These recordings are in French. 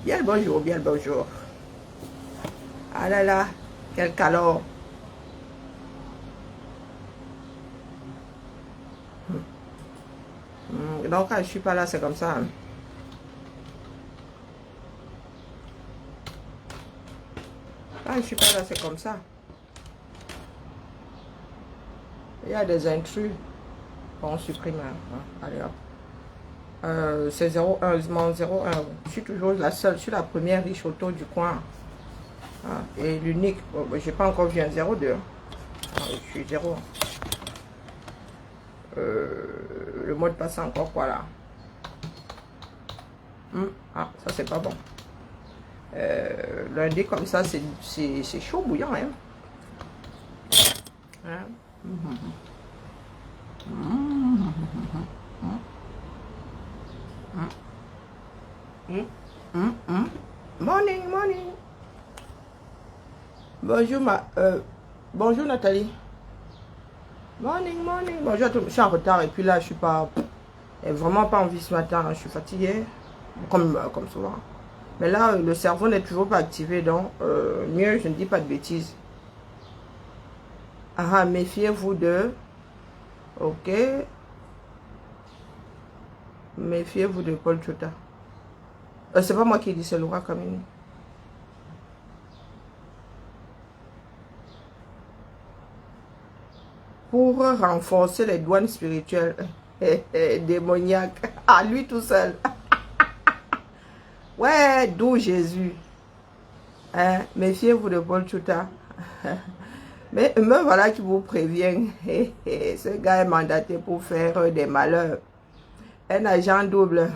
Bien le bonjour, bien le bonjour. Ah là là, quel calor. Donc, quand je suis pas là, c'est comme ça. Hein. Quand je suis pas là, c'est comme ça. Il y a des intrus. Bon, on supprime. Hein. Allez hop. C'est 0,1, mon 0,1. Je suis toujours la seule, je suis la première riche auto du coin. Ah, et l'unique, j'ai pas encore vu un 0,2. Ah, je suis 0. Le mot de passe encore quoi là? Ah, ça c'est pas bon. Lundi comme ça, c'est chaud bouillant. Hein? Morning, morning. Bonjour, bonjour Nathalie. Morning, morning. Bonjour, je suis en retard et puis là, je suis pas... vraiment pas envie ce matin, je suis fatiguée, comme souvent. Mais là, le cerveau n'est toujours pas activé, donc mieux, je ne dis pas de bêtises. Ah, méfiez-vous de... Ok. Méfiez-vous de Paul Chota. C'est pas moi qui dis, c'est Laura Kamini. Pour renforcer les douanes spirituelles démoniaques, à lui tout seul. Ouais, d'où Jésus. Hein? Méfiez-vous de Paul Chota. Mais me voilà qui vous prévient. Ce gars est mandaté pour faire des malheurs. Un agent double.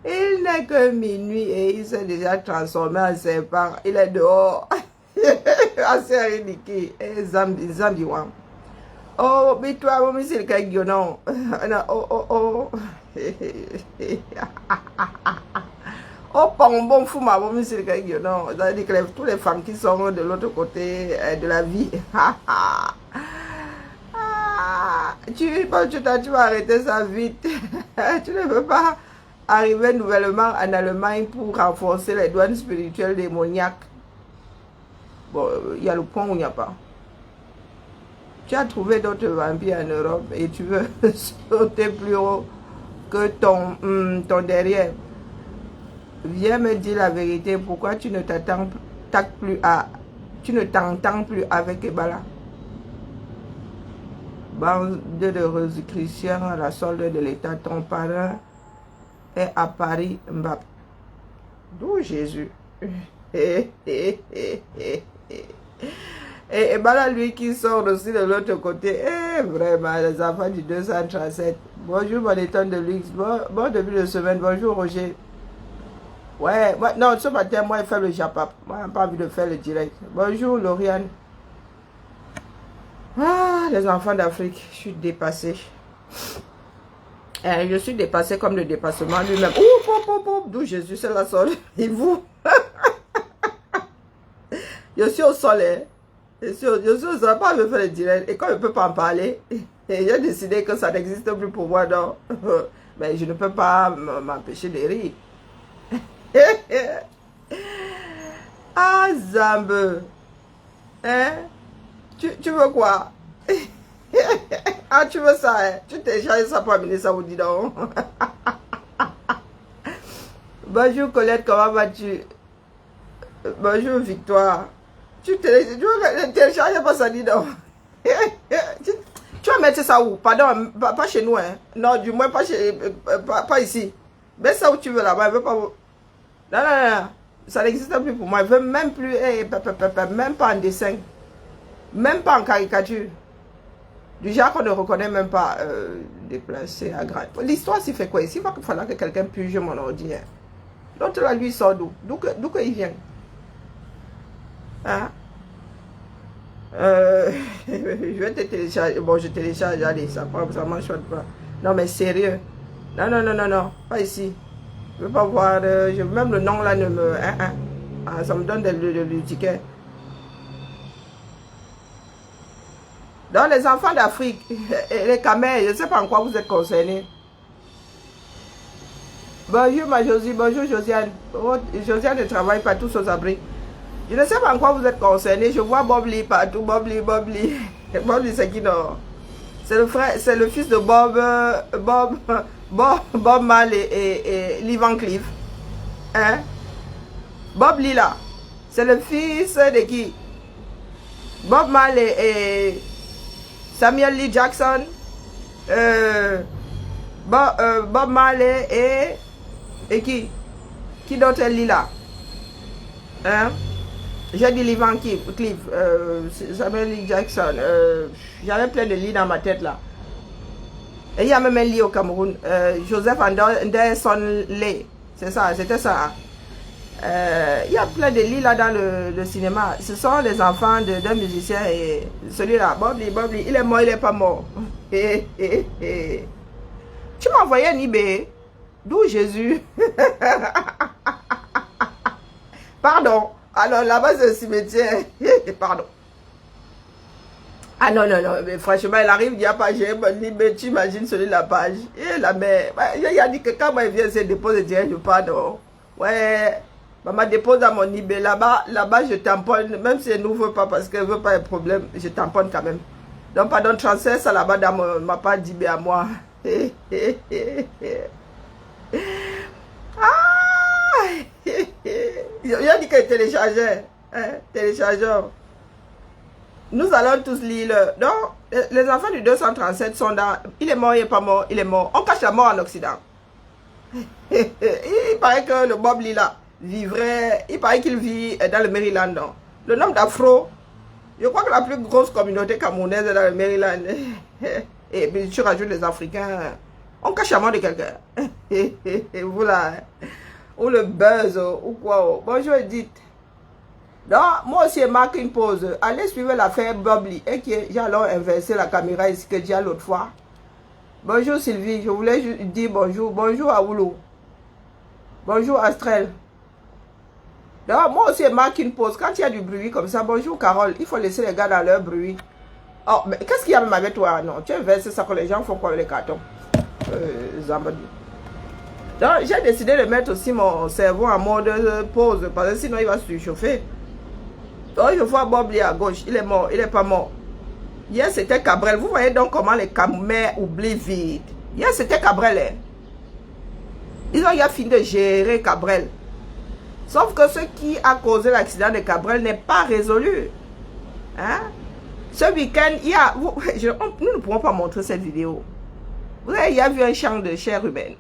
Il n'est que minuit et il s'est déjà transformé en serpent. Il est dehors. Assez ridicule. Zambi wam. Oh, mais toi, vous me dites que non. Oh. Oh, bon fou, ma bon, monsieur le non. Ça veut dire que toutes les femmes qui sont de l'autre côté de la vie. Tu vas arrêter ça vite. Tu ne veux pas arriver nouvellement en Allemagne pour renforcer les douanes spirituelles démoniaques. Bon, il y a le point où il n'y a pas. Tu as trouvé d'autres vampires en Europe et tu veux sauter plus haut que ton derrière. Viens me dire la vérité, pourquoi tu ne t'entends plus avec Ebala? Bande de rosicruciens à la solde de l'État, ton parrain est à Paris, Mbappé. D'où Jésus? Et Ebala, lui qui sort aussi de l'autre côté, vraiment, les enfants du 237. Bonjour, mon étonne de luxe, bon début de semaine, bonjour Roger. Ouais, non, ce matin, moi, il fait le Japap. Moi, je n'ai pas envie de faire le direct. Bonjour, Lauriane. Ah, les enfants d'Afrique, je suis dépassée. Je suis dépassée comme le dépassement lui-même. D'où Jésus, c'est la sol. Et vous? Je suis au soleil. Je suis au soleil, pas me faire le direct. Et comme je ne peux pas en parler, j'ai décidé que ça n'existe plus pour moi, donc. Mais je ne peux pas m'empêcher de rire. Ah, Zambe. Hein? Tu veux quoi? Ah, tu veux ça, hein? Tu t'es chargé ça pour amener ça, vous dis donc. Bonjour Colette, comment vas-tu? Bonjour Victoire. Tu télécharges pas ça, dis donc. Tu vas mettre ça où? Pardon, pas chez nous, hein? Non, du moins pas ici. Mets ça où tu veux là-bas, je veux pas vous... Non, ça n'existe plus pour moi. Je veux même plus, même pas en dessin, même pas en caricature. Du genre qu'on ne reconnaît même pas déplacé à grade. L'histoire s'y fait quoi ici? Il va falloir que quelqu'un purge mon ordi. Hein. L'autre là, lui, sort d'où? D'où qu'il vient? Hein? Je vais te télécharger. Bon, je télécharge, allez, ça m'enchante pas. Non, mais sérieux. Non, pas ici. Je ne veux pas voir, même le nom là ne me... Ah, ça me donne du ticket. Dans les enfants d'Afrique, et les camels, je ne sais pas en quoi vous êtes concernés. Bonjour ma Josie, bonjour Josiane. Oh, Josiane ne travaille pas tous aux abris. Je ne sais pas en quoi vous êtes concernés. Je vois Bob Lee partout. Bob Lee. Bob Lee, c'est qui non? C'est le frère, c'est le fils de Bob Marley et Lee Van Cleef. Hein? Bob Lee là. C'est le fils de qui? Bob Marley et Samuel Lee Jackson. Bob Marley et qui? Qui d'autre est Lee là? Hein? J'ai dit Lee Van Cleef, Samuel Lee Jackson. J'avais plein de Lee dans ma tête là. Et il y a même un Lee au Cameroun. Joseph Anderson Lee. C'est ça, c'était ça. Il y a plein de Lee là dans le cinéma. Ce sont les enfants d'un musicien et celui-là, Bob Lee, il est mort, il n'est pas mort. Tu m'as envoyé un eBay. D'où Jésus? Pardon. Alors là-bas c'est le cimetière. Pardon. Ah non, mais franchement, elle arrive, il n'y a pas, j'ai mon eBay, tu imagines celui de la page. Et la mère, il a dit que quand moi, il vient se déposer, je pardon. Ouais. Maman dépose dans mon eBay. Là-bas, je tamponne. Même si elle n'ouvre pas parce qu'elle ne veut pas un problème, je tamponne quand même. Donc, pardon, transfère ça là-bas dans ma page d'eBay à moi. Ah! Il a dit qu'elle téléchargeait. Hein? Téléchargeur. Nous allons tous lire. Donc, les enfants du 237 sont dans. Il est mort, il n'est pas mort, il est mort. On cache la mort en Occident. Il paraît que le Bob Lee là vivrait. Il paraît qu'il vit dans le Maryland. Donc. Le nombre d'afro. Je crois que la plus grosse communauté camerounaise est dans le Maryland. Et puis tu rajoutes les Africains. On cache la mort de quelqu'un. Et vous là. Ou le buzz. Ou quoi. Bonjour Edith. Donc, moi aussi, je marque une pause. Allez suivre l'affaire Bob Lee. Et que j'allais inverser la caméra ici que j'ai l'autre fois. Bonjour Sylvie. Je voulais dire bonjour. Bonjour à Oulou. Bonjour Astrel. Donc, moi aussi, je marque une pause. Quand il y a du bruit comme ça, bonjour Carole. Il faut laisser les gars dans leur bruit. Oh, mais qu'est-ce qu'il y a même avec toi? Non, tu inverses ça que les gens font quoi les cartons. Zambadou. Donc, j'ai décidé de mettre aussi mon cerveau en mode pause. Parce que sinon, il va se surchauffer. Donc, je vois Bob Lee à gauche. Il est mort, il n'est pas mort. Hier, c'était Cabrel. Vous voyez donc comment les Camerounais oublient vite. Hier, c'était Cabrel. Hein. Ils ont fini de gérer Cabrel. Sauf que ce qui a causé l'accident de Cabrel n'est pas résolu. Hein? Ce week-end, il y a... nous ne pourrons pas montrer cette vidéo. Vous avez vu un champ de chair humaine.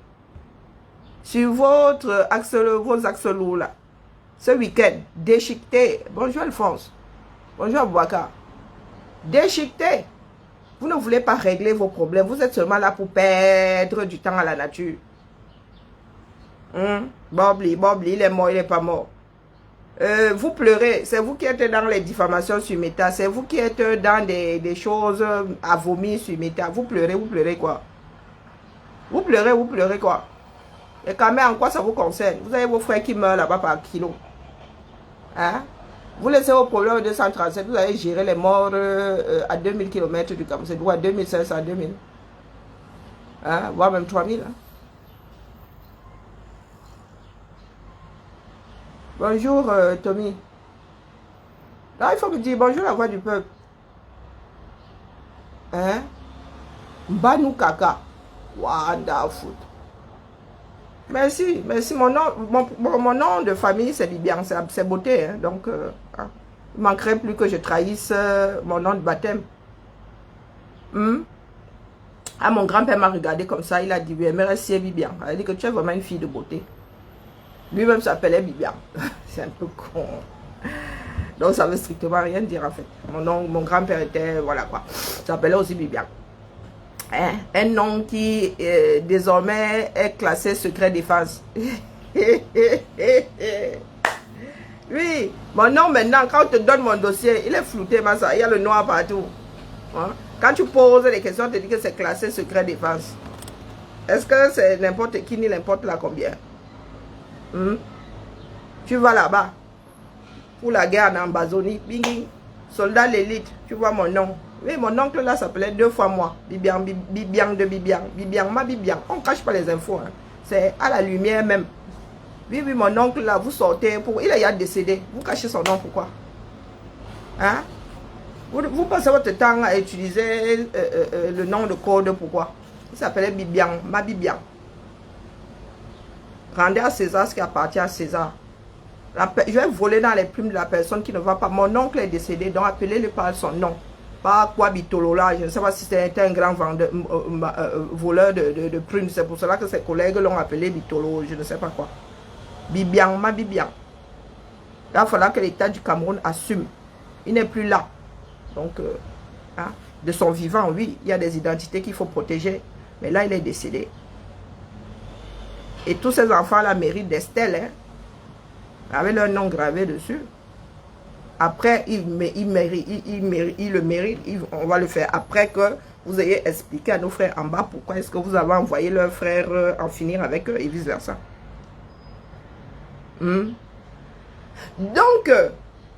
Sur vos axes lourds là. Ce week-end, déchiqueté. Bonjour Alphonse. Bonjour Abouaka. Déchiqueté. Vous ne voulez pas régler vos problèmes. Vous êtes seulement là pour perdre du temps à la nature. Bob Lee, il est mort, il n'est pas mort. Vous pleurez. C'est vous qui êtes dans les diffamations sur Meta. C'est vous qui êtes dans des choses à vomir sur Meta. Vous pleurez quoi? Vous pleurez quoi? Et quand même, en quoi ça vous concerne? Vous avez vos frères qui meurent là-bas par kilo. Hein? Vous laissez vos problèmes de 237, vous allez gérer les morts à 2000 km du Cameroun. C'est droit à 2500, 2000. Hein? Voire même 3000. Hein? Bonjour Tommy. Là, il faut me dire bonjour la voix du peuple. Hein? Banou Kaka. Wonderful. Merci. Mon nom de famille, c'est Bibian, c'est beauté. Hein? Donc, il ne manquerait plus que je trahisse mon nom de baptême. Ah, mon grand-père m'a regardé comme ça, il a dit, merci Bibian. Il a dit que tu es vraiment une fille de beauté. Lui-même s'appelait Bibian. C'est un peu con. Donc, ça ne veut strictement rien dire en fait. Mon grand-père était, voilà quoi, s'appelait aussi Bibian. Hein? Un nom qui désormais est classé secret défense. Oui, mon nom maintenant, quand on te donne mon dossier, il est flouté, mais ça, il y a le noir partout. Hein? Quand tu poses des questions, on te dit que c'est classé secret défense. Est-ce que c'est n'importe qui ni n'importe là combien? Tu vas là-bas pour la guerre en Amazonie, bing, soldat l'élite, tu vois mon nom. Oui, mon oncle là s'appelait 2 fois moi. Bibian de Bibian. Bibian, ma Bibian. On ne cache pas les infos. Hein. C'est à la lumière même. Oui, oui, mon oncle là, vous sortez. Il est déjà décédé. Vous cachez son nom, pourquoi? Hein? Vous passez votre temps à utiliser le nom de code, pourquoi? Il s'appelait Bibian, ma Bibian. Rendez à César ce qui appartient à César. Je vais voler dans les plumes de la personne qui ne va pas. Mon oncle est décédé, donc appelez-le par son nom. Pas quoi Bitolo là, je ne sais pas si c'était un grand vendeur, voleur de plumes. C'est pour cela que ses collègues l'ont appelé Bitolo, je ne sais pas quoi. Bibian, ma Bibian. Là, il faudra que l'État du Cameroun assume. Il n'est plus là. Donc, hein, de son vivant, oui, il y a des identités qu'il faut protéger. Mais là, il est décédé. Et tous ces enfants-là méritent des stèles, hein, avec leur nom gravé dessus. Après, il le mérite. On va le faire après que vous ayez expliqué à nos frères en bas pourquoi est-ce que vous avez envoyé leurs frères en finir avec eux et vice-versa. Donc,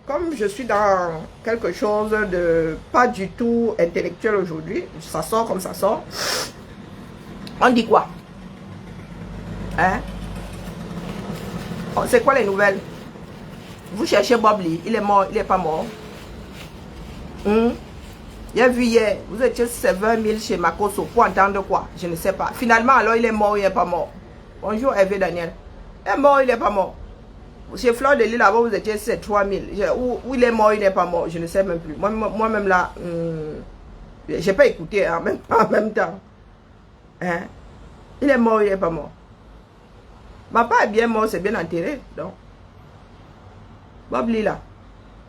comme je suis dans quelque chose de pas du tout intellectuel aujourd'hui, ça sort comme ça sort, on dit quoi? Hein? Oh, c'est quoi les nouvelles? Vous cherchez Bob Lee, il est mort, il n'est pas mort. Il a vu hier, vous étiez 20 000 chez Makoso pour entendre quoi? Je ne sais pas. Finalement, alors il est mort, il n'est pas mort. Bonjour Hervé Daniel. Il est mort, il n'est pas mort. Chez Fleur de Lille, là-bas, vous étiez 3 000. Où il est mort, il n'est pas mort. Je ne sais même plus. Moi-même là, je n'ai pas écouté en même temps. Hein? Il est mort, il n'est pas mort. Ma part est bien mort, c'est bien enterré. Donc, Bob Lee là,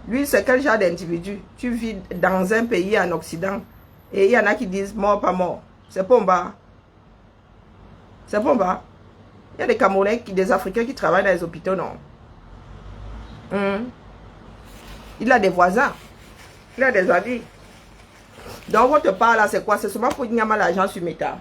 lui c'est quel genre d'individu? Tu vis dans un pays en Occident et il y en a qui disent mort, pas mort. C'est Pomba. C'est Pomba. Il y a des Camerounais, des Africains qui travaillent dans les hôpitaux, non? Il a des voisins. Il a des amis. Donc votre part là, c'est quoi? C'est seulement pour gagner l'argent sur Meta.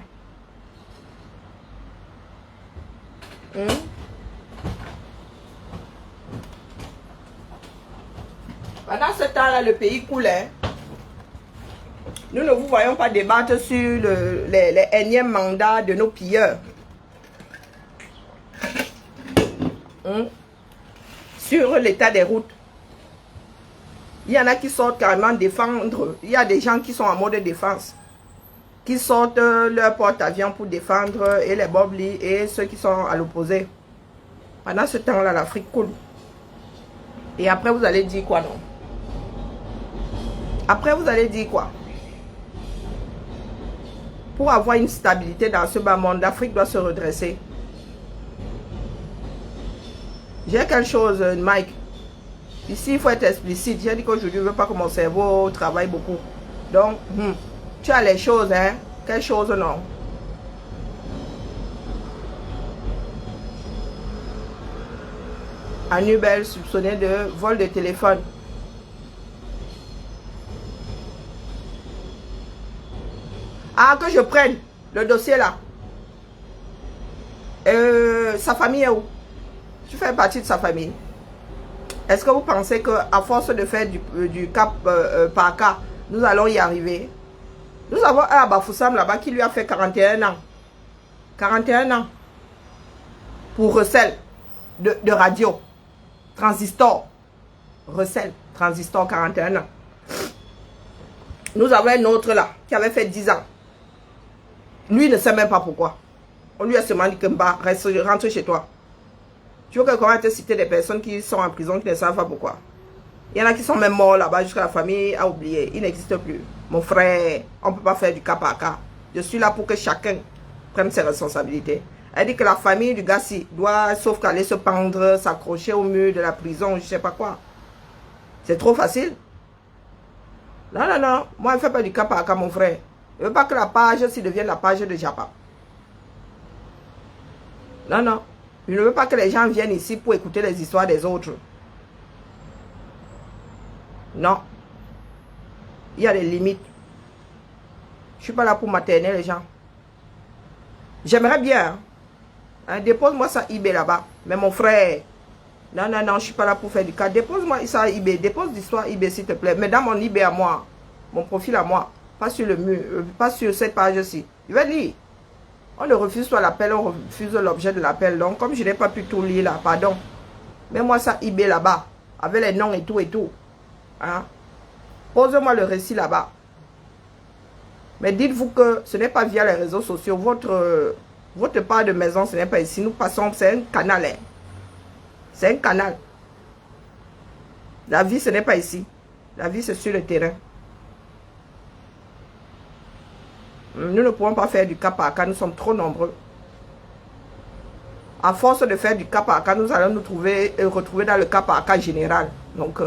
Pendant ce temps-là, le pays coulait. Nous ne vous voyons pas débattre sur les énièmes mandats de nos pilleurs. Sur l'état des routes. Il y en a qui sortent carrément défendre. Il y a des gens qui sont en mode défense. Qui sortent leur porte-avions pour défendre et les Bob Lee et ceux qui sont à l'opposé. Pendant ce temps-là, l'Afrique coule. Et après, vous allez dire quoi, non? Après, vous allez dire quoi? Pour avoir une stabilité dans ce bas monde, l'Afrique doit se redresser. J'ai quelque chose, Mike. Ici, il faut être explicite. J'ai dit qu'aujourd'hui, je ne veux pas que mon cerveau travaille beaucoup. Donc, tu as les choses, hein? Quelle chose, non? Anubel soupçonné de vol de téléphone. Ah, que je prenne le dossier là. Sa famille est où? Tu fais partie de sa famille. Est-ce que vous pensez qu'à force de faire du cap par cas, nous allons y arriver? Nous avons un à Bafoussam là-bas qui lui a fait 41 ans. 41 ans. Pour recel de radio. Transistor. Recel. Transistor, 41 ans. Nous avons un autre là qui avait fait 10 ans. Lui ne sait même pas pourquoi. On lui a seulement dit que rentre chez toi. Tu veux que comment te citer des personnes qui sont en prison qui ne savent pas pourquoi? Il y en a qui sont même morts là-bas jusqu'à la famille a oublié. Il n'existe plus. Mon frère, on ne peut pas faire du cas par cas. Je suis là pour que chacun prenne ses responsabilités. Elle dit que la famille du gars doit, sauf qu'aller se pendre, s'accrocher au mur de la prison, je ne sais pas quoi. C'est trop facile. Non, non, non. Moi, je ne fais pas du cas par cas, mon frère. Je ne veux pas que la page devienne la page de Japa. Non, non. Je ne veux pas que les gens viennent ici pour écouter les histoires des autres. Non. Il y a des limites. Je ne suis pas là pour materner les gens. J'aimerais bien. Hein, dépose-moi ça eBay là-bas. Mais mon frère, non, non, non, je ne suis pas là pour faire du cas. Dépose-moi ça eBay. Dépose l'histoire eBay, s'il te plaît. Mais dans mon eBay à moi. Mon profil à moi. Pas sur le mur. Pas sur cette page-ci. Je vais lire. On ne refuse pas l'appel, on refuse l'objet de l'appel. Donc, comme je n'ai pas pu tout lire là, pardon. Mets-moi ça eBay là-bas, avec les noms et tout et tout. Hein? Pose-moi le récit là-bas. Mais dites-vous que ce n'est pas via les réseaux sociaux. Votre part de maison, ce n'est pas ici. Nous passons, c'est un canal. Hein? C'est un canal. La vie, ce n'est pas ici. La vie, c'est sur le terrain. Nous ne pouvons pas faire du cas par cas. Nous sommes trop nombreux. À force de faire du cas par cas, nous allons nous retrouver dans le cas par cas général. Donc,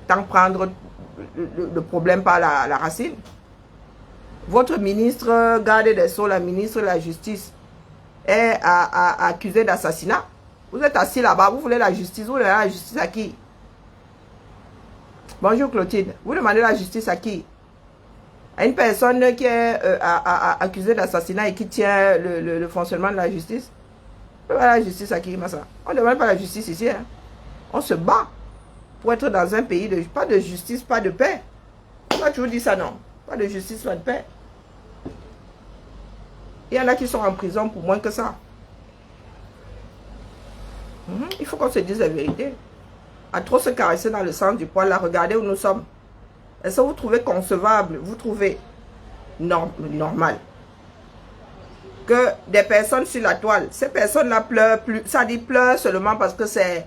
tant prendre le problème par la racine. Votre ministre garde des Sceaux, la ministre de la Justice, est accusée d'assassinat. Vous êtes assis là-bas, vous voulez la justice. Vous voulez la justice à qui? Bonjour Clotilde. Vous demandez la justice à qui? À une personne qui est accusée d'assassinat et qui tient le fonctionnement de la justice? Vous demandez la justice à qui, Massa? On ne demande pas la justice ici. Hein? On se bat pour être dans un pays de pas de justice, pas de paix. Moi, je vous dis ça, non. Pas de justice, pas de paix. Il y en a qui sont en prison pour moins que ça. Il faut qu'on se dise la vérité. À trop se caresser dans le sens du poil, là, regardez où nous sommes. Est-ce que vous trouvez concevable, vous trouvez normal que des personnes sur la toile, ces personnes-là pleurent plus, ça dit pleurent seulement parce que c'est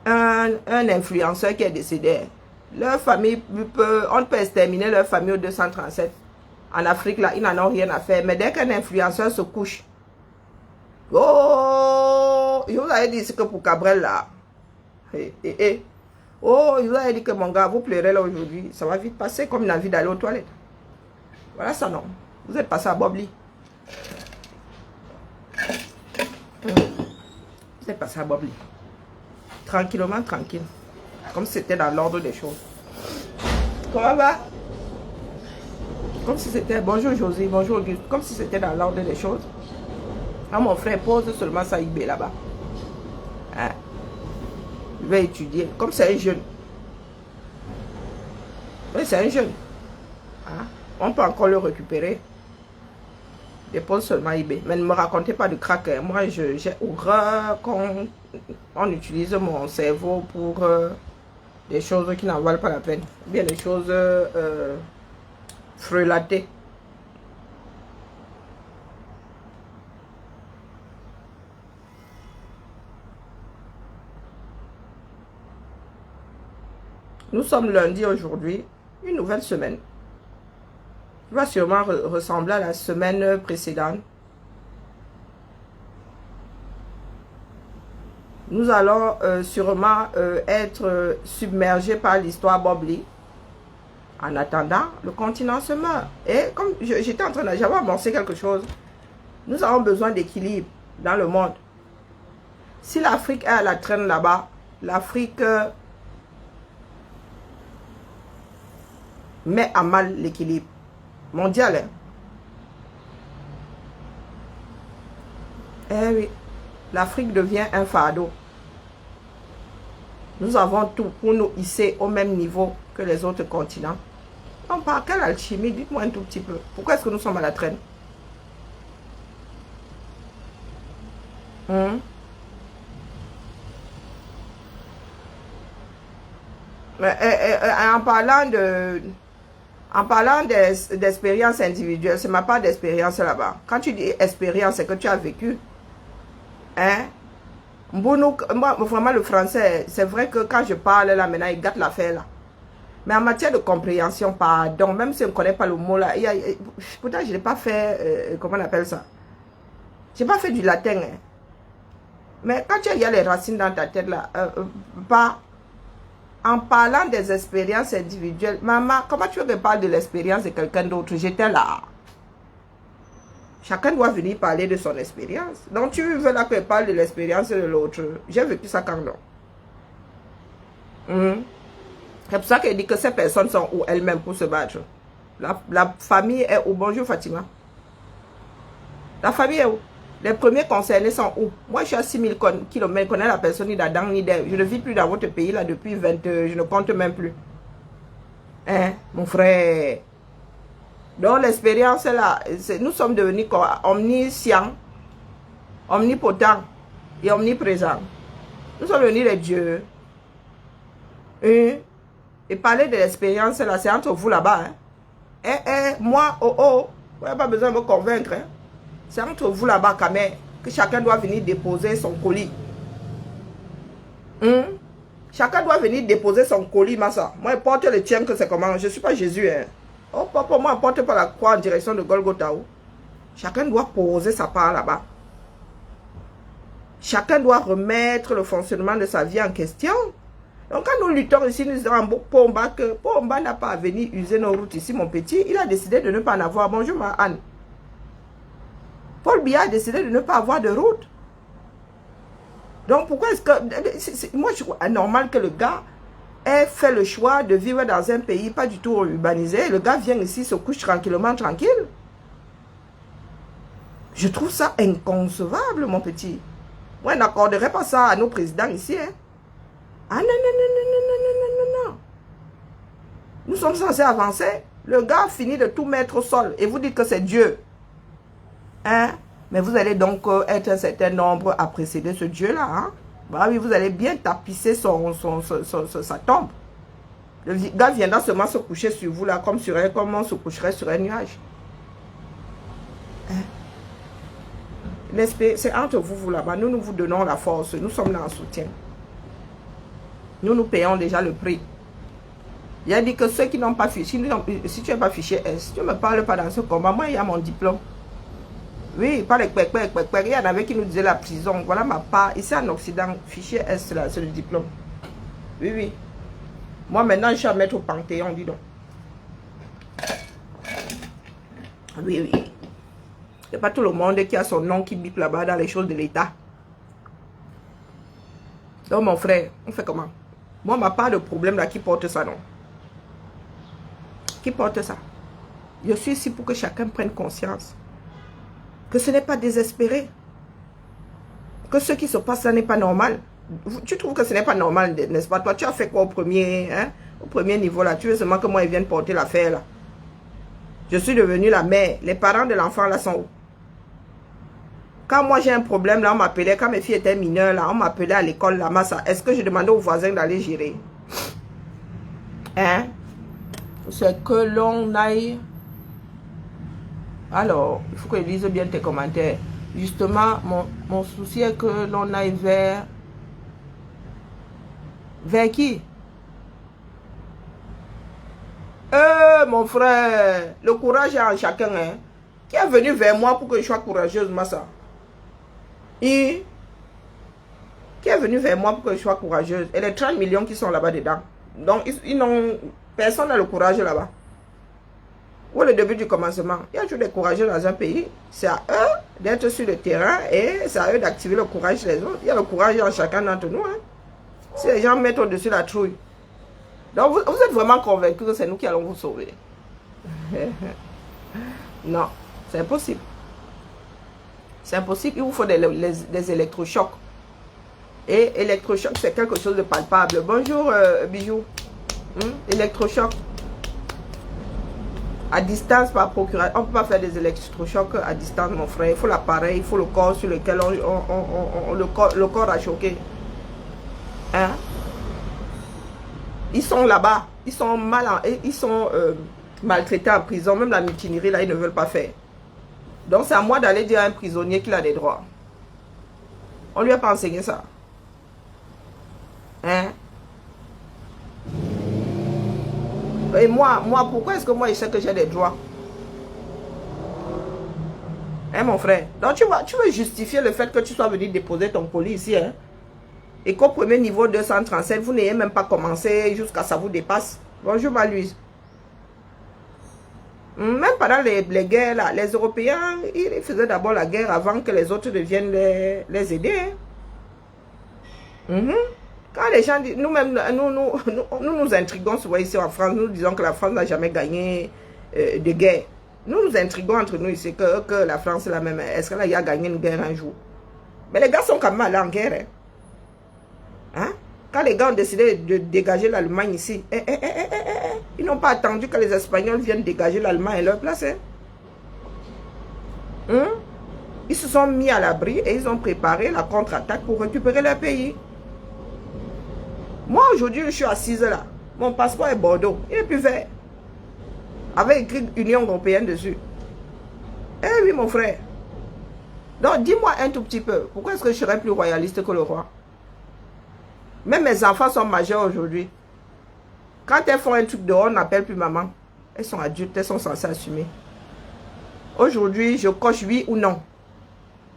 un influenceur qui est décédé. Leur famille, on peut exterminer leur famille au 237. En Afrique, là, ils n'en ont rien à faire. Mais dès qu'un influenceur se couche, oh, je vous avais dit que pour Cabrel, là, oh, je vous avais dit que mon gars, vous pleurez là aujourd'hui, ça va vite passer comme une envie d'aller aux toilettes. Voilà ça, non. Vous êtes passé à Bobli. Vous êtes passé à Bobli. Tranquillement, tranquille. Comme si c'était dans l'ordre des choses. Comment va? Comme si c'était, bonjour Josie, bonjour Auguste, comme si c'était dans l'ordre des choses. Ah, mon frère, pose seulement ça eBay là-bas. Hein? Il va étudier, comme c'est un jeune. Oui, c'est un jeune. Hein? On peut encore le récupérer. Dépose seulement eBay. Mais ne me racontez pas de crack. Hein. Moi, j'ai horreur quand on utilise mon cerveau pour des choses qui n'en valent pas la peine. Bien des choses frelatées. Nous sommes lundi aujourd'hui, une nouvelle semaine. Qui va sûrement ressembler à la semaine précédente. Nous allons sûrement être submergés par l'histoire Bobli. En attendant, le continent se meurt. Et comme j'étais en train de... J'avais amorcé quelque chose. Nous avons besoin d'équilibre dans le monde. Si l'Afrique est à la traîne là-bas, l'Afrique met à mal l'équilibre mondial. Hein? Eh oui, l'Afrique devient un fardeau. Nous avons tout pour nous hisser au même niveau que les autres continents. Donc, par quelle alchimie? Dites-moi un tout petit peu. Pourquoi est-ce que nous sommes à la traîne? En parlant d'expérience individuelle, c'est ma part d'expérience là-bas. Quand tu dis expérience, c'est que tu as vécu. Hein? Moi, vraiment, le français, c'est vrai que quand je parle là, maintenant, il gâte l'affaire là. Mais en matière de compréhension, pardon, même si on ne connaît pas le mot là, pourtant, je n'ai pas fait, comment on appelle ça? Je n'ai pas fait du latin. Hein. Mais quand il y a les racines dans ta tête là, en parlant des expériences individuelles, maman, comment tu veux que je parle de l'expérience de quelqu'un d'autre? J'étais là. Chacun doit venir parler de son expérience. Donc tu veux là que je parle de l'expérience de l'autre. J'ai vécu ça quand non. C'est pour ça qu'elle dit que ces personnes sont où elles-mêmes pour se battre. La famille est où? Bonjour Fatima. La famille est où? Les premiers concernés sont où? Moi, je suis à 6000 km, je connais la personne ni d'Adam ni d'Ève. Je ne vis plus dans votre pays là depuis 20 je ne compte même plus. Hein, mon frère? Donc l'expérience là, nous sommes devenus omniscients, omnipotents et omniprésents. Nous sommes devenus les dieux. Et parler de l'expérience là, c'est entre vous là-bas. Hein. Moi, vous n'avez pas besoin de me convaincre. Hein. C'est entre vous là-bas quand même que chacun doit venir déposer son colis. Chacun doit venir déposer son colis, Massa. Moi, je porte le tien que c'est comment. Je ne suis pas Jésus. Hein. Oh, papa, moi, je porte pas la croix en direction de Golgotha. Chacun doit poser sa part là-bas. Chacun doit remettre le fonctionnement de sa vie en question. Donc, quand nous luttons ici, nous disons en Pomba que Pomba n'a pas à venir user nos routes ici, mon petit. Il a décidé de ne pas en avoir. Bonjour, ma Anne. Paul Biya a décidé de ne pas avoir de route. Donc, pourquoi est-ce que... moi, je trouve anormal que le gars ait fait le choix de vivre dans un pays pas du tout urbanisé. Le gars vient ici, se couche tranquillement, tranquille. Je trouve ça inconcevable, mon petit. Moi, je n'accorderai pas ça à nos présidents ici. Hein. Ah non, non, non, non, non, non, non, non, non. Nous sommes censés avancer. Le gars finit de tout mettre au sol. Et vous dites que c'est Dieu. Hein? Mais vous allez donc être un certain nombre à précéder ce Dieu-là. Hein? Bah oui, vous allez bien tapisser sa tombe. Le gars viendra seulement se coucher sur vous là, comme on se coucherait sur un nuage. Hein? C'est entre vous là-bas. Nous vous donnons la force. Nous sommes là en soutien. Nous payons déjà le prix. Il a dit que ceux qui n'ont pas fiché, si tu n'es pas fiché S, tu ne me parles pas dans ce combat. Moi, il y a mon diplôme. Oui, pas les pèques. Il y en avait qui nous disaient la prison. Voilà ma part. Ici en Occident, fichier S, là, c'est le diplôme. Oui, oui. Moi, maintenant, je suis à mettre au Panthéon, dis donc. Oui, oui. Il n'y a pas tout le monde qui a son nom qui bip là-bas dans les choses de l'État. Donc, mon frère, on fait comment? Moi, ma part de problème là, qui porte ça, non? Qui porte ça? Je suis ici pour que chacun prenne conscience que ce n'est pas désespéré. Que ce qui se passe là n'est pas normal. Tu trouves que ce n'est pas normal, n'est-ce pas? Toi, tu as fait quoi au premier niveau là? Tu veux seulement que moi, ils viennent porter l'affaire là? Je suis devenue la mère. Les parents de l'enfant là sont où? Quand moi j'ai un problème là, on m'appelait, quand mes filles étaient mineures là, on m'appelait à l'école là, Massa. Est-ce que je demandais aux voisins d'aller gérer? Hein? C'est que l'on aille. Alors, il faut que je lise bien tes commentaires. Justement, mon souci est que l'on aille vers... Vers qui? Mon frère, le courage est en chacun. Hein? Qui est venu vers moi pour que je sois courageuse, Massa? Qui est venu vers moi pour que je sois courageuse? Et les 30 millions qui sont là-bas dedans. Donc, ils n'ont... Personne n'a le courage là-bas. Ou le début du commencement. Il y a toujours des courageux dans un pays. C'est à eux d'être sur le terrain et c'est à eux d'activer le courage des autres. Il y a le courage en chacun d'entre nous. Hein. Si les gens mettent au-dessus la trouille. Donc, vous êtes vraiment convaincus que c'est nous qui allons vous sauver? Non, c'est impossible. C'est impossible. Il vous faut des électrochocs. Et électrochoc, c'est quelque chose de palpable. Bonjour, Bijou. Électrochoc. À distance, par procuration. On ne peut pas faire des électrochocs à distance, mon frère. Il faut l'appareil, il faut le corps sur lequel le corps a choqué. Hein? Ils sont là-bas. Ils sont maltraités en prison. Même la mutinerie, là, ils ne veulent pas faire. Donc, c'est à moi d'aller dire à un prisonnier qu'il a des droits. On ne lui a pas enseigné ça. Hein? Et moi, pourquoi est-ce que moi, je sais que j'ai des droits? Hein, mon frère? Donc, tu veux justifier le fait que tu sois venu déposer ton colis ici, hein? Et qu'au premier niveau 237, vous n'ayez même pas commencé jusqu'à ça vous dépasse. Bonjour, ma Louise. Même pendant les guerres, là, les Européens, ils faisaient d'abord la guerre avant que les autres viennent les aider. Hein? Quand les gens disent, nous-mêmes, nous intriguons souvent ici en France, nous disons que la France n'a jamais gagné de guerre. Nous intriguons entre nous ici que la France est la même. Est-ce qu'elle a gagné une guerre un jour? Mais les gars sont quand même allés en guerre. Hein? Quand les gars ont décidé de dégager l'Allemagne ici, ils n'ont pas attendu que les Espagnols viennent dégager l'Allemagne à leur place. Ils se sont mis à l'abri et ils ont préparé la contre-attaque pour récupérer leur pays. Moi, aujourd'hui, je suis assise là. Mon passeport est Bordeaux. Il est plus vert. Avec écrit Union Européenne dessus. Eh oui, mon frère. Donc, dis-moi un tout petit peu. Pourquoi est-ce que je serais plus royaliste que le roi? Même mes enfants sont majeurs aujourd'hui. Quand elles font un truc dehors, on n'appelle plus maman. Elles sont adultes, elles sont censées assumer. Aujourd'hui, je coche oui ou non.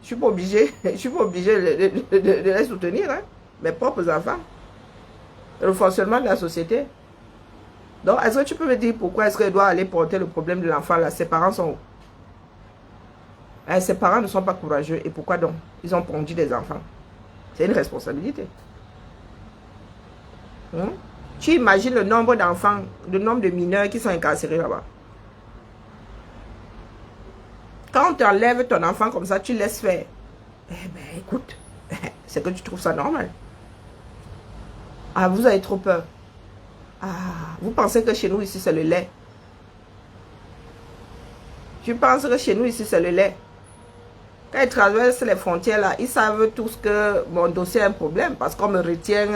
Je suis pas obligé, je suis pas obligé de les soutenir, hein? Mes propres enfants. Le fonctionnement de la société. Donc, est-ce que tu peux me dire pourquoi est-ce qu'elle doit aller porter le problème de l'enfant là? Ses parents sont où? Ses parents ne sont pas courageux. Et pourquoi donc? Ils ont pondu des enfants. C'est une responsabilité. Tu imagines le nombre d'enfants, le nombre de mineurs qui sont incarcérés là-bas. Quand tu enlèves ton enfant comme ça, tu laisses faire. Eh bien, écoute, c'est que tu trouves ça normal. Ah, vous avez trop peur. Ah, vous pensez que chez nous ici, c'est le lait. Je pense que chez nous ici, c'est le lait. Quand ils traversent les frontières là, ils savent tous que mon dossier a un problème parce qu'on me retient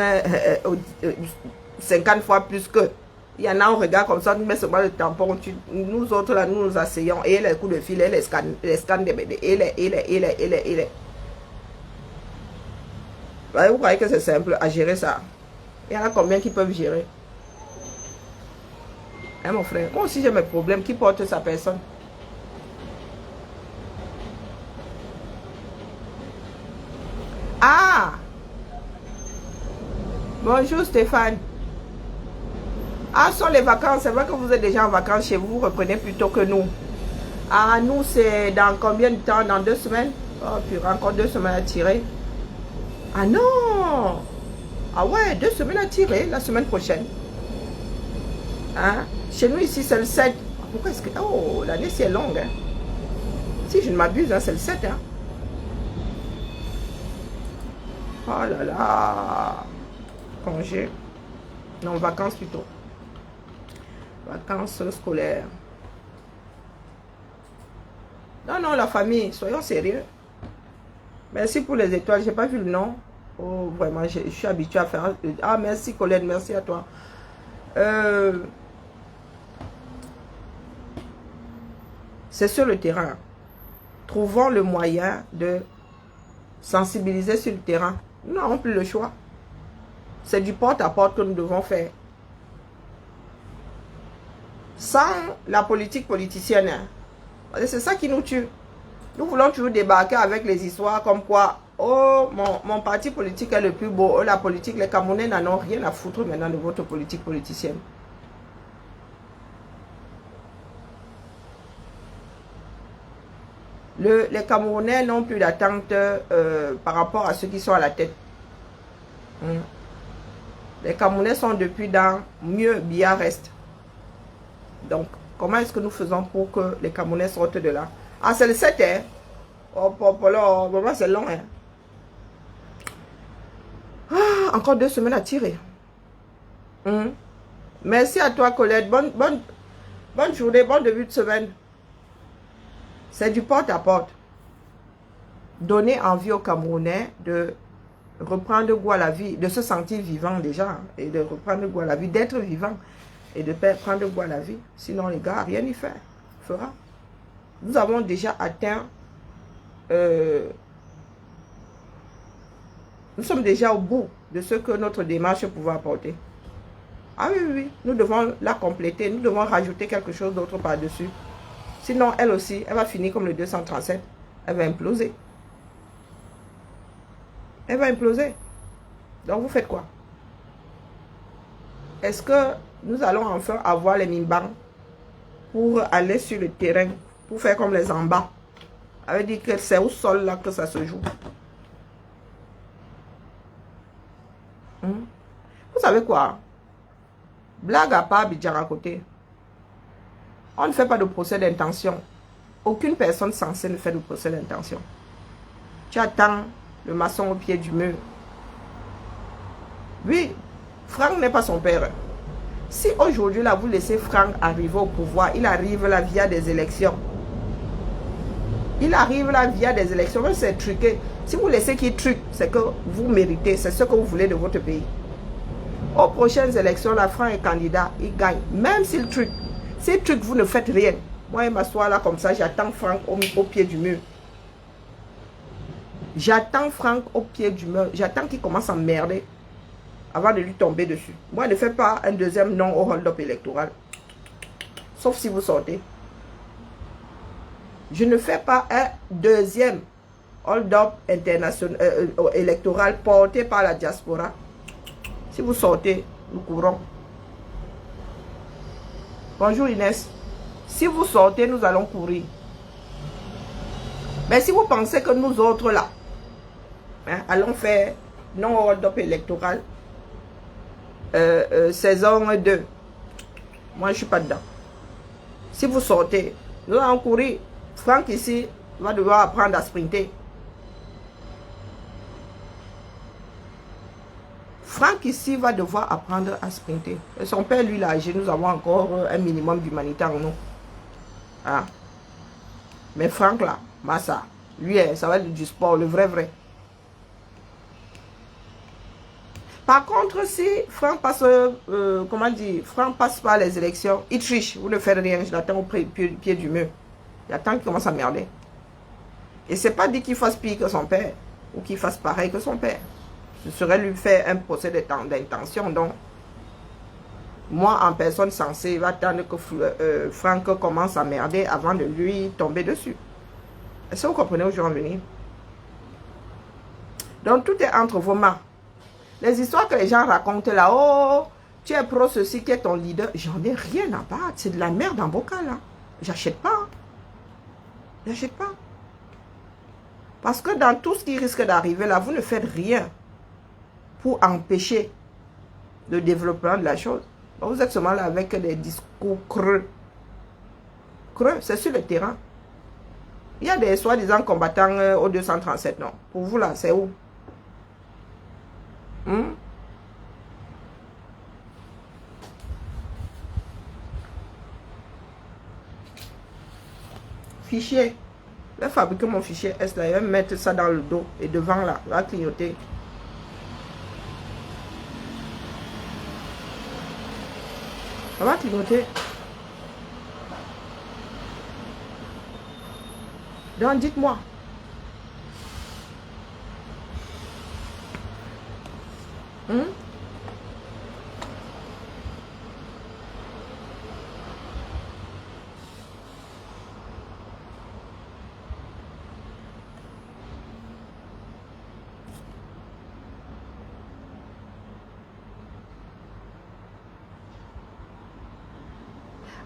50 fois plus que. Il y en a, on regarde comme ça, on met seulement le tampon. Nous autres là, nous nous asseyons et les coups de fil, et les scans des BD, et les. Vous croyez que c'est simple à gérer ça? Il y en a combien qui peuvent gérer? Hein, mon frère? Moi aussi j'ai mes problèmes. Qui porte sa personne? Ah! Bonjour Stéphane. Ah, sont les vacances. C'est vrai que vous êtes déjà en vacances chez vous. Vous reprenez plus tôt que nous. Ah, nous, c'est dans combien de temps? Dans 2 semaines? Oh, puis encore 2 semaines à tirer. Ah non! Ah ouais, 2 semaines à tirer la semaine prochaine. Hein? Chez nous ici, c'est le 7. Pourquoi est-ce que... Oh, l'année, c'est longue. Hein? Si je ne m'abuse, hein, c'est le 7. Hein? Oh là là! Congé. Non, vacances plutôt. Vacances scolaires. Non, non, la famille, soyons sérieux. Merci pour les étoiles, j'ai pas vu le nom. Oh, vraiment, je suis habituée à faire... Ah, merci Colette, merci à toi. C'est sur le terrain. Trouvons le moyen de sensibiliser sur le terrain. Nous n'avons plus le choix. C'est du porte-à-porte que nous devons faire. Sans la politique politicienne. C'est ça qui nous tue. Nous voulons toujours débarquer avec les histoires comme quoi, oh, mon parti politique est le plus beau. Oh, la politique, les Camerounais n'en ont rien à foutre maintenant de votre politique politicienne. Les Camerounais n'ont plus d'attente par rapport à ceux qui sont à la tête. Les Camerounais sont depuis dans mieux, bien reste. Donc, comment est-ce que nous faisons pour que les Camerounais sortent de là? Ah, c'est le 7, hein? Oh, vraiment, c'est long, hein? Ah, encore 2 semaines à tirer. Merci à toi, Colette. Bonne journée, bon début de semaine. C'est du porte-à-porte. Donner envie aux Camerounais de reprendre goût à la vie, de se sentir vivant déjà, et de reprendre goût à la vie, d'être vivant, et de prendre goût à la vie. Sinon, les gars, rien n'y fera. Nous avons déjà atteint, nous sommes déjà au bout de ce que notre démarche pouvait apporter. Ah oui, oui, nous devons la compléter, nous devons rajouter quelque chose d'autre par-dessus. Sinon, elle aussi, elle va finir comme le 237. Elle va imploser. Elle va imploser. Donc, vous faites quoi? Est-ce que nous allons enfin avoir les mimbans pour aller sur le terrain, pour faire comme les en bas? Ça veut dire que c'est au sol là que ça se joue. Vous savez quoi? Blague à part, Abidjan à côté. On ne fait pas de procès d'intention. Aucune personne censée ne fait de procès d'intention. Tu attends le maçon au pied du mur. Oui, Franck n'est pas son père. Si aujourd'hui, là, vous laissez Franck arriver au pouvoir, il arrive là via des élections. Il arrive là via des élections, même c'est truqué. Si vous laissez qu'il truque, c'est que vous méritez, c'est ce que vous voulez de votre pays. Aux prochaines élections, la France est candidat, il gagne. Même s'il truque. S'il truque, vous ne faites rien. Moi, je m'assois là comme ça, j'attends Franck au pied du mur. J'attends Franck au pied du mur. J'attends qu'il commence à merder avant de lui tomber dessus. Moi, ne fais pas un deuxième non au hold-up électoral. Sauf si vous sortez. Je ne fais pas un deuxième hold-up électoral porté par la diaspora. Si vous sortez, nous courons. Bonjour Inès. Si vous sortez, nous allons courir. Mais si vous pensez que nous autres là, allons faire non hold-up électoral, saison 2, moi je ne suis pas dedans. Si vous sortez, nous allons courir. Franck ici va devoir apprendre à sprinter. Franck ici va devoir apprendre à sprinter. Et son père, lui, là, âgé, nous avons encore un minimum d'humanité en nous. Ah. Mais Franck, là, Massa, lui, ça va être du sport, le vrai. Par contre, si Franck passe, comment dire, Franck passe par les élections, il triche, vous ne faites rien, je l'attends au pied du mur. J'attends qu'il commence à merder. Et c'est pas dit qu'il fasse pire que son père, ou qu'il fasse pareil que son père. Ce serait lui faire un procès d'intention. Donc, moi, en personne censée, il va attendre que Franck commence à merder avant de lui tomber dessus. Est-ce que vous comprenez où je veux en venir? Donc, tout est entre vos mains. Les histoires que les gens racontent là, oh, tu es pro ceci, qui est ton leader, j'en ai rien à battre. C'est de la merde en bocal, là. J'achète pas. J'achète pas. Parce que dans tout ce qui risque d'arriver là, vous ne faites rien pour empêcher le développement de la chose. Vous êtes seulement là avec des discours creux. Creux, c'est sur le terrain. Il y a des soi-disant combattants au 237, non. Pour vous là, c'est où? Fichier. Je vais fabriquer mon fichier S là, je vais mettre ça dans le dos et devant là, va clignoter. Ça va clignoter. Donc dites-moi.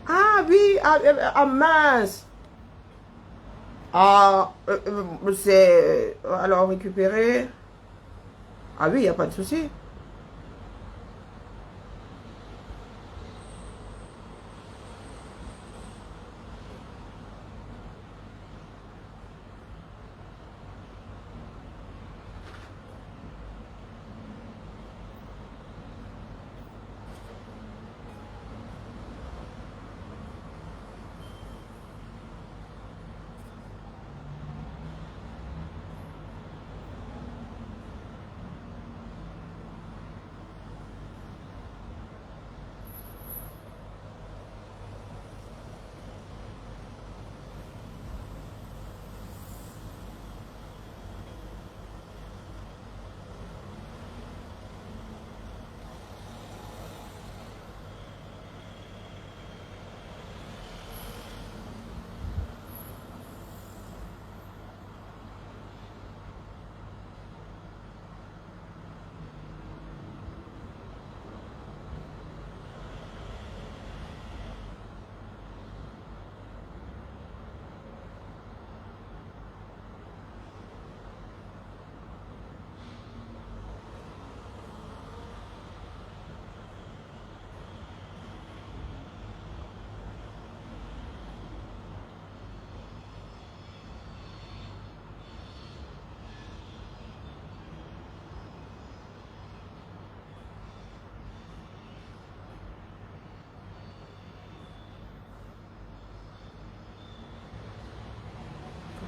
Ah oui, mince. Ah, c'est... alors récupérer. Ah oui, il n'y a pas de souci.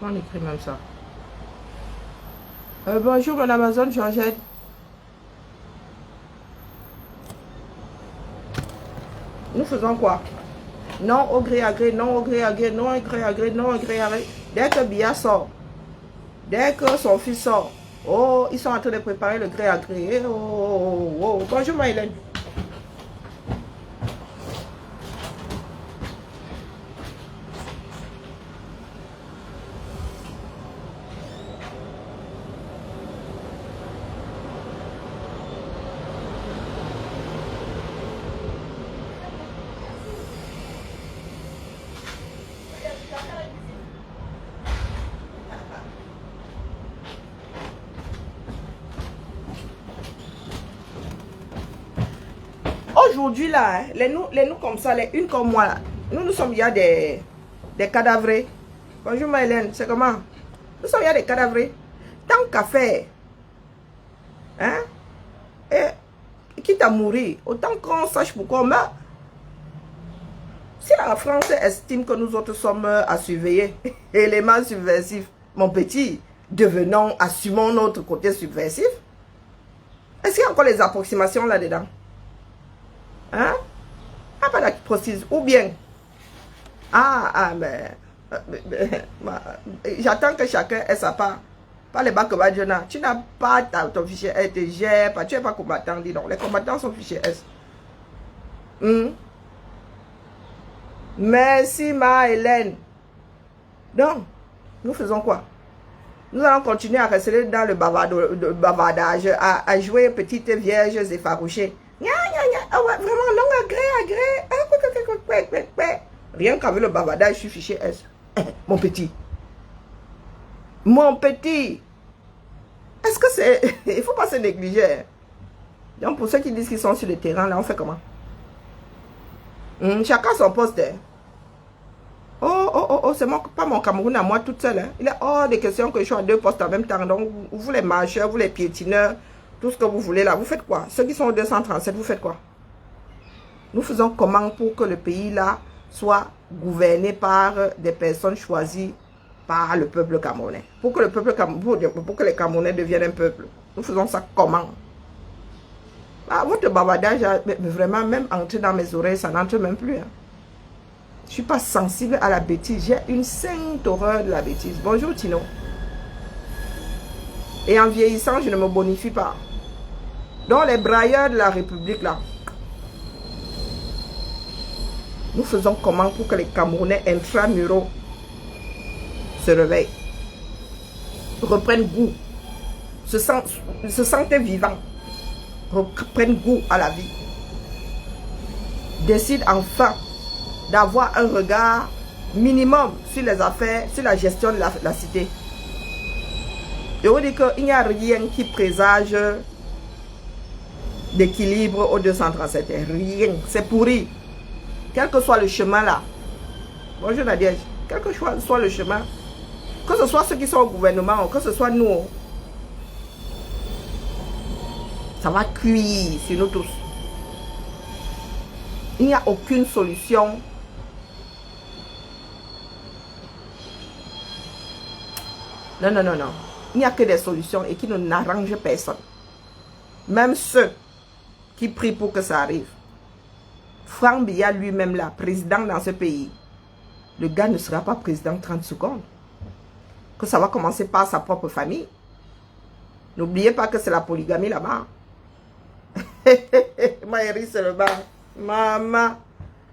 On écrit même ça. Bonjour, mon Amazon Georgette. Nous faisons quoi? Non au gré à gré, non au gré à gré, non au gré à gré, non au gré à gré. Dès que Bia sort, dès que son fils sort, oh, ils sont en train de préparer le gré à gré. Oh, oh, oh, oh. Bonjour, Maïlène. Aujourd'hui, là, hein, les nous comme ça, les unes comme moi, là, nous sommes, il y a des cadavres. Bonjour, Maïlène, c'est comment? Nous sommes, il y a des cadavres. Tant qu'à faire, hein, et quitte à mourir, autant qu'on sache pourquoi on meurt. Si la France estime que nous autres sommes à surveiller, éléments subversifs, mon petit, devenons, assumons notre côté subversif. Est-ce qu'il y a encore les approximations là-dedans? Hein? Ah, pas précise. Ou bien. Mais j'attends que chacun ait sa part. Pas les bacs Badjona. Tu n'as pas ton fichier S, tu gères pas. Tu n'es pas combattant, dis donc. Les combattants sont fichier S. Merci, ma Hélène. Donc, nous faisons quoi? Nous allons continuer à rester dans le bavardage, à jouer petites vierges effarouchées. Ah ouais, vraiment, long agré. Rien qu'avec le bavardage, je suis fichier S. Mon petit. Mon petit. Est-ce que c'est... Il ne faut pas se négliger. Donc, pour ceux qui disent qu'ils sont sur le terrain, là, on fait comment? Chacun son poste. Oh, c'est pas mon Cameroun à moi toute seule. Hein. Il est hors de question que je sois à 2 postes en même temps. Donc, vous les marcheurs, vous les piétineurs, tout ce que vous voulez là, vous faites quoi? Ceux qui sont au 237, vous faites quoi? Nous faisons comment pour que le pays là soit gouverné par des personnes choisies par le peuple camerounais? Pour que le peuple pour que les Camerounais deviennent un peuple. Nous faisons ça comment? Ah, votre bavardage, vraiment, même entrer dans mes oreilles, ça n'entre même plus. Hein. Je ne suis pas sensible à la bêtise. J'ai une sainte horreur de la bêtise. Bonjour Tino. Et en vieillissant, je ne me bonifie pas. Donc les brailleurs de la République là, nous faisons comment pour que les Camerounais intramuraux se réveillent, reprennent goût, se sentent vivants, reprennent goût à la vie, décident enfin d'avoir un regard minimum sur les affaires, sur la gestion de la cité. Je vous dis qu'il n'y a rien qui présage d'équilibre au 237. Rien. C'est pourri. Quel que soit le chemin là. Bonjour Nadia. Quel que soit le chemin. Que ce soit ceux qui sont au gouvernement ou que ce soit nous. Ça va cuire sur nous tous. Il n'y a aucune solution. Non. Il n'y a que des solutions et qui ne n'arrangent personne. Même ceux qui prient pour que ça arrive. Franck Biya lui-même là, président dans ce pays. Le gars ne sera pas président 30 secondes. Que ça va commencer par sa propre famille. N'oubliez pas que c'est la polygamie là-bas. Maëri, c'est le bas. Maman.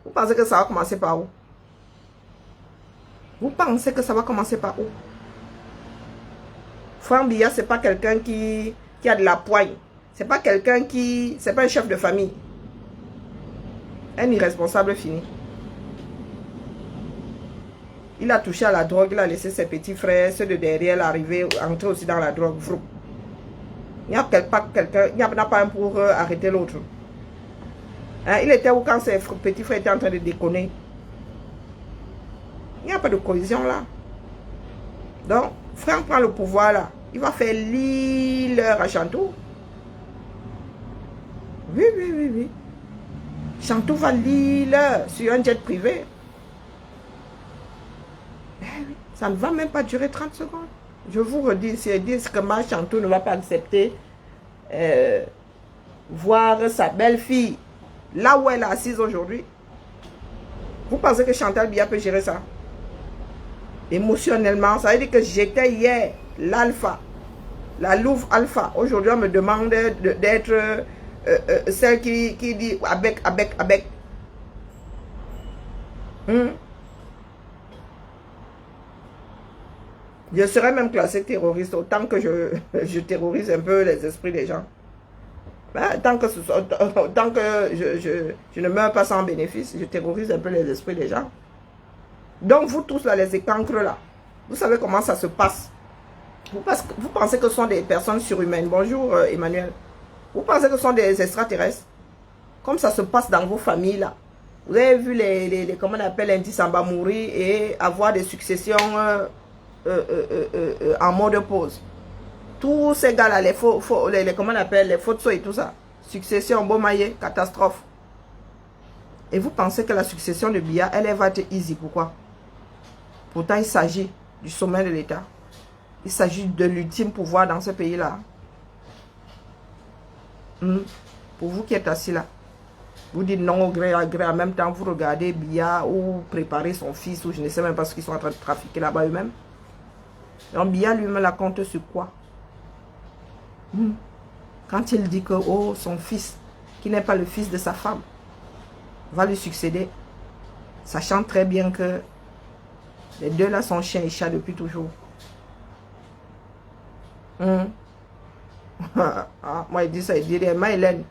Vous pensez que ça va commencer par où? Vous pensez que ça va commencer par où? Franck Biya, c'est pas quelqu'un qui a de la poigne. C'est pas quelqu'un qui... C'est pas un chef de famille. Un irresponsable fini. Il a touché à la drogue, il a laissé ses petits frères, ceux de derrière, arriver, entrer aussi dans la drogue. Il n'y a pas quelqu'un, il n'y a pas un pour arrêter l'autre. Hein, il était où quand ses petits frères étaient en train de déconner? Il n'y a pas de cohésion là. Donc, Franck prend le pouvoir là. Il va faire l'île à Chantou. Oui. Chantou va l'île sur un jet privé. Ça ne va même pas durer 30 secondes. Je vous redis, si elles disent que ma Chantou ne va pas accepter voir sa belle-fille là où elle est assise aujourd'hui, vous pensez que Chantal Biya peut gérer ça? Émotionnellement, ça veut dire que j'étais hier l'alpha, la louve alpha. Aujourd'hui, on me demande d'être celle qui dit avec. Je serais même classée terroriste autant que je terrorise un peu les esprits des gens. Ben, tant que je ne meurs pas sans bénéfice, je terrorise un peu les esprits des gens. Donc vous tous là, les écancres là, vous savez comment ça se passe. Vous pensez que ce sont des personnes surhumaines. Bonjour Emmanuel. Vous pensez que ce sont des extraterrestres. Comme ça se passe dans vos familles là. Vous avez vu comment on appelle Inti Samba mourir et avoir des successions en mode pause. Tous ces gars-là, comment on appelle, les photos et tout ça. Succession, Bomaye, catastrophe. Et vous pensez que la succession de Biya, elle va être easy. Pourquoi? Pourtant, il s'agit du sommet de l'État. Il s'agit de l'ultime pouvoir dans ce pays-là. Pour vous qui êtes assis là, vous dites non au gré à gré, en même temps, vous regardez Biya ou préparer son fils, ou je ne sais même pas ce qu'ils sont en train de trafiquer là-bas eux-mêmes. Donc Biya lui-même la compte sur quoi? Quand il dit que oh, son fils, qui n'est pas le fils de sa femme, va lui succéder, sachant très bien que les deux là sont chien et chat depuis toujours. Moi il dit ça, il dit réellement Hélène,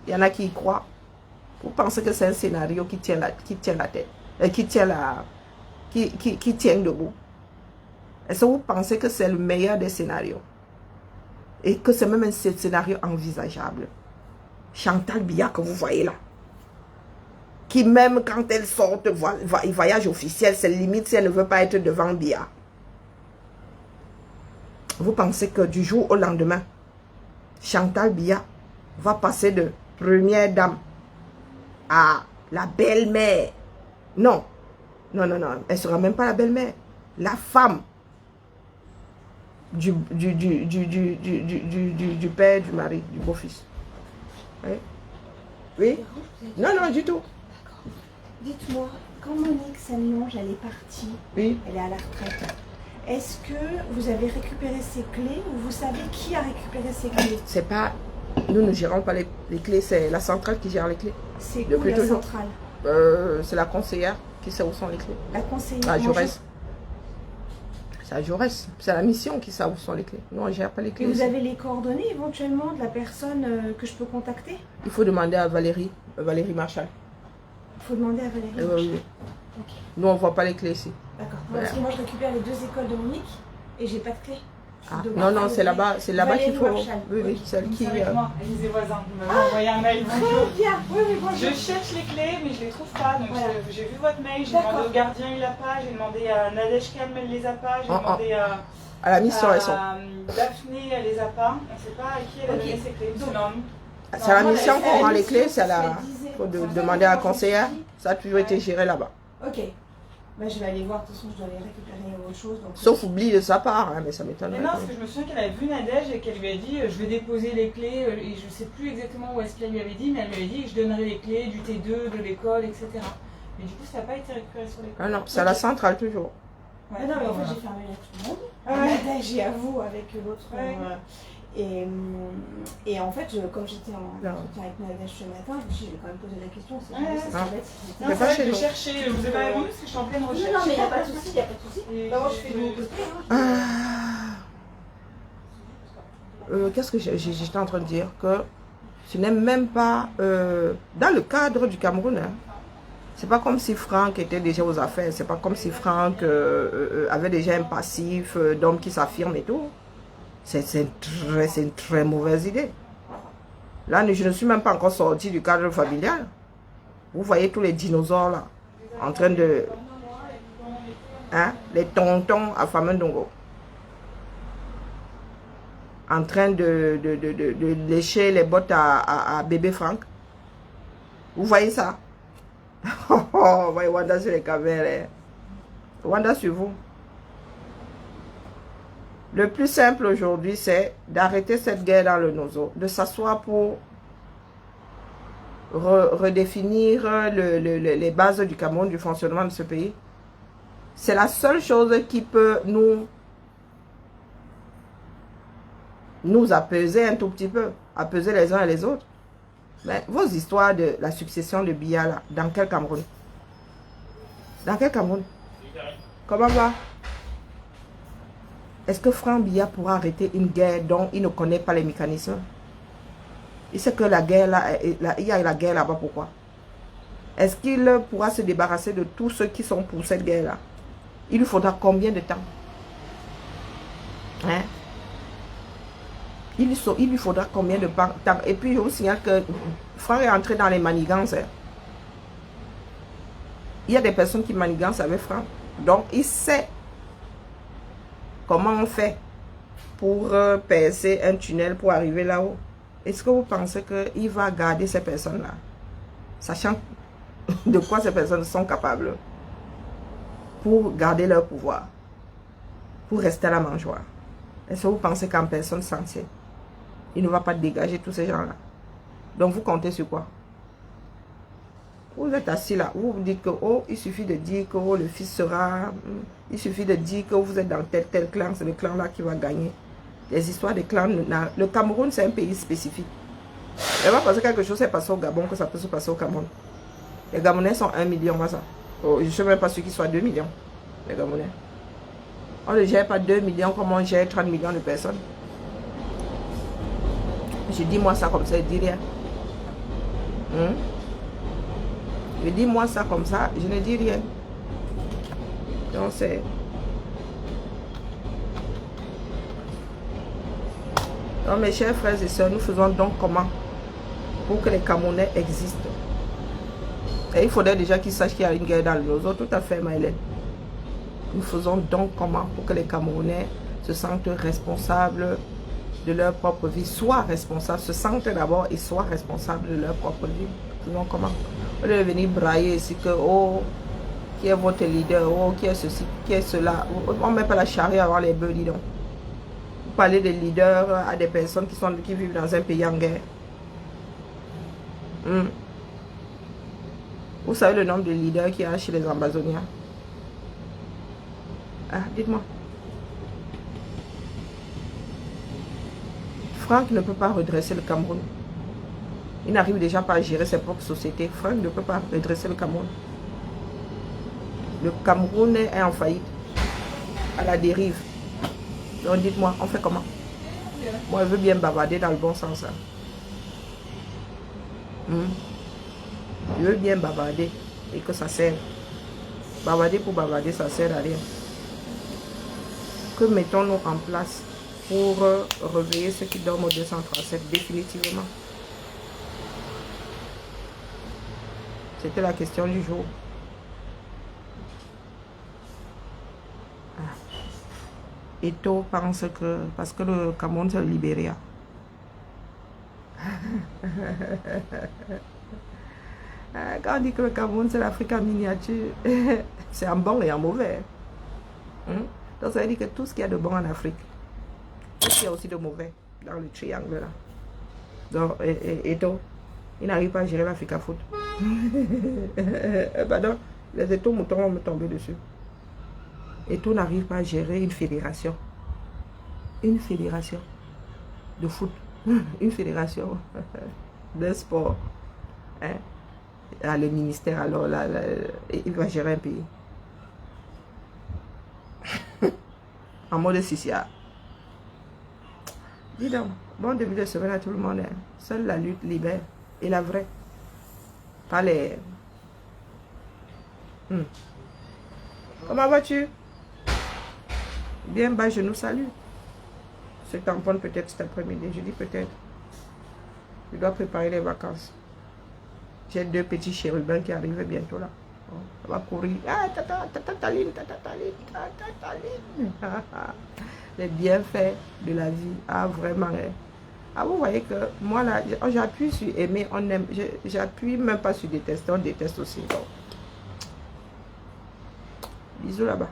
il y en a qui y croient. Vous pensez que c'est un scénario qui tient la tête, qui tient debout? Est-ce que vous pensez que c'est le meilleur des scénarios? Et que c'est même un scénario envisageable? Chantal Biya que vous voyez là, qui même quand elle sort, voyage officiel, c'est limite si elle ne veut pas être devant Biya. Vous pensez que du jour au lendemain, Chantal Biya va passer de première dame à la belle-mère? Non. Non, non, non. Elle ne sera même pas la belle-mère. La femme du père, du mari, du beau-fils. Oui? Oui? Non, non, du tout. D'accord. Dites-moi, quand Monique Saint-Longe, elle est partie, oui, elle est à la retraite, est-ce que vous avez récupéré ses clés ou vous savez qui a récupéré ses clés? C'est pas... Nous ne gérons pas les clés, c'est la centrale qui gère les clés. C'est où la centrale? C'est la conseillère qui sait où sont les clés. La conseillère? À Jaurès. C'est à Jaurès. C'est la mission qui sait où sont les clés. Nous, on ne gère pas les clés. Et vous avez les coordonnées éventuellement de la personne que je peux contacter? Il faut demander à Valérie Marchal. Il faut demander à Valérie. Oui. Okay. Nous, on ne voit pas les clés ici. D'accord. Parce que moi, je récupère les deux écoles de Monique et j'ai pas de clé. Ah, non, non, c'est là-bas qu'il faut. Marchal. Oui, celle qui. Avec moi, Élisée Voisin, vous m'avez envoyé un mail. Bonjour. Très bien. Oui, bonjour. Je cherche les clés, mais je ne les trouve pas. Donc voilà. J'ai vu votre mail, j'ai demandé au gardien, il l'a pas. J'ai demandé à Nadège Kalm, elle les a pas. J'ai demandé à la mission, elles sont. Daphné, elle les a pas. On ne sait pas à qui elle a donné ses clés. C'est à la mission qu'on rend les clés, c'est à la. Il faut demander à la conseillère. Ça a toujours été géré là-bas. Ok. Ben, je vais aller voir, de toute façon je dois aller récupérer autre chose. Donc... Sauf oubli de sa part, hein, mais ça m'étonne. Mais non, parce que je me souviens qu'elle avait vu Nadège et qu'elle lui a dit je vais déposer les clés, et je ne sais plus exactement où est-ce qu'elle lui avait dit, mais elle lui avait dit que je donnerais les clés du T2, de l'école, etc. Mais du coup, ça n'a pas été récupéré sur l'école. Ah non, c'est à la centrale toujours. Ouais, ah non, mais en fait, j'ai fait un mail à tout le monde. Nadège et à vous avec l'autre. Et en fait, comme j'étais en entretien avec Nadège ce matin, je me suis dit, j'ai quand même posé la question. C'est pas chez nous. Chercher, vous avez pas répondu parce que je suis en pleine recherche. Non, mais il n'y a pas de souci, il n'y a pas de souci. Moi, je fais de mon côté. Qu'est-ce que j'étais en train de dire? Que ce n'est même pas dans le cadre du Cameroun. Hein. C'est pas comme si Franck était déjà aux affaires. C'est pas comme si Franck avait déjà un passif d'homme qui s'affirme et tout. C'est une très mauvaise idée. Là, je ne suis même pas encore sorti du cadre familial. Vous voyez tous les dinosaures là, en train de... Hein, les tontons à Famendongo. En train de lécher les bottes à bébé Franck. Vous voyez ça? Oh, voyez Wanda sur les caméras. Wanda sur vous. Le plus simple aujourd'hui, c'est d'arrêter cette guerre dans le nozo, de s'asseoir pour redéfinir les bases du Cameroun, du fonctionnement de ce pays. C'est la seule chose qui peut nous apaiser un tout petit peu, apaiser les uns et les autres. Mais vos histoires de la succession de Biya, là, dans quel Cameroun? Dans quel Cameroun? Comment va? Est-ce que Franck Biya pourra arrêter une guerre dont il ne connaît pas les mécanismes? Il sait que la guerre là, il y a la guerre là-bas, pourquoi? Est-ce qu'il pourra se débarrasser de tous ceux qui sont pour cette guerre-là? Il lui faudra combien de temps? Hein? Il lui faudra combien de temps? Et puis je vous signale que Franck est entré dans les manigances. Hein. Il y a des personnes qui manigancent avec Franck. Donc il sait comment on fait pour percer un tunnel pour arriver là-haut. Est-ce que vous pensez qu'il va garder ces personnes-là? Sachant de quoi ces personnes sont capables pour garder leur pouvoir, pour rester à la mangeoire. Est-ce que vous pensez qu'en personne sentière, il ne va pas dégager tous ces gens-là? Donc vous comptez sur quoi? Vous êtes assis là, vous vous dites que oh, il suffit de dire que oh, le fils sera... Il suffit de dire que vous êtes dans tel clan, c'est le clan-là qui va gagner. Les histoires de clans, le Cameroun c'est un pays spécifique. Et pas parce que quelque chose s'est passé au Gabon que ça peut se passer au Cameroun. Les Gabonais sont 1 million, ça. Oh, je ne sais même pas ceux qui soient 2 millions, les Gabonais. On ne gère pas 2 millions comme on gère 30 millions de personnes. Je dis moi ça comme ça, je dis rien. Je dis moi ça comme ça, je ne dis rien. Donc c'est... Donc mes chers frères et sœurs, nous faisons donc comment pour que les Camerounais existent? Et il faudrait déjà qu'ils sachent qu'il y a une guerre dans le nozo. Tout à fait, Maëlène. Nous faisons donc comment pour que les Camerounais se sentent responsables de leur propre vie, soient responsables, se sentent d'abord et soient responsables de leur propre vie. Nous faisons comment? On est venir brailler ici que, oh, qui est votre leader, oh, qui est ceci, qui est cela. On ne met pas la charrue avant les bœufs, dis donc. Vous parlez des leaders à des personnes qui vivent dans un pays en guerre. Vous savez le nombre de leaders qu'il y a chez les Amazoniens? Ah, dites-moi. Franck ne peut pas redresser le Cameroun. Il n'arrive déjà pas à gérer ses propres sociétés. Franck ne peut pas redresser le Cameroun. Le Cameroun est en faillite. À la dérive. Donc dites-moi, on fait comment? Moi, je veux bien bavarder dans le bon sens. Hein. Je veux bien bavarder et que ça sert. Bavarder pour bavarder, ça sert à rien. Que mettons-nous en place pour réveiller ceux qui dorment au 237 définitivement? C'était la question du jour. Eto pense que, parce que le Cameroun c'est le Libéria. Quand on dit que le Cameroun c'est l'Afrique en miniature, c'est en bon et en mauvais. Donc ça veut dire que tout ce qu'il y a de bon en Afrique, il y a aussi de mauvais dans le triangle là. Donc Eto, il n'arrive pas à gérer l'Africa Foot. Pardon, les Eto moutons vont me tomber dessus. Eto n'arrive pas à gérer une fédération. Une fédération de foot. Une fédération de sport. Hein? Ah, le ministère, alors là, il va gérer un pays. En mode Sissia. Dis donc, bon début de semaine à tout le monde. Hein. Seule la lutte libère. Et la vraie. Pas les... Comment vas-tu? Bien bas, je nous salue. Se tamponne peut-être cet après-midi. Je dis peut-être. Je dois préparer les vacances. J'ai 2 petits chérubins qui arrivent bientôt là. Bon, ça va courir. Ah, tataline. Les bienfaits de la vie. Ah, vraiment. Hein. Ah, vous voyez que moi là, j'appuie sur aimer, on aime. J'appuie même pas sur détester, on déteste aussi. Donc. Bisous là-bas.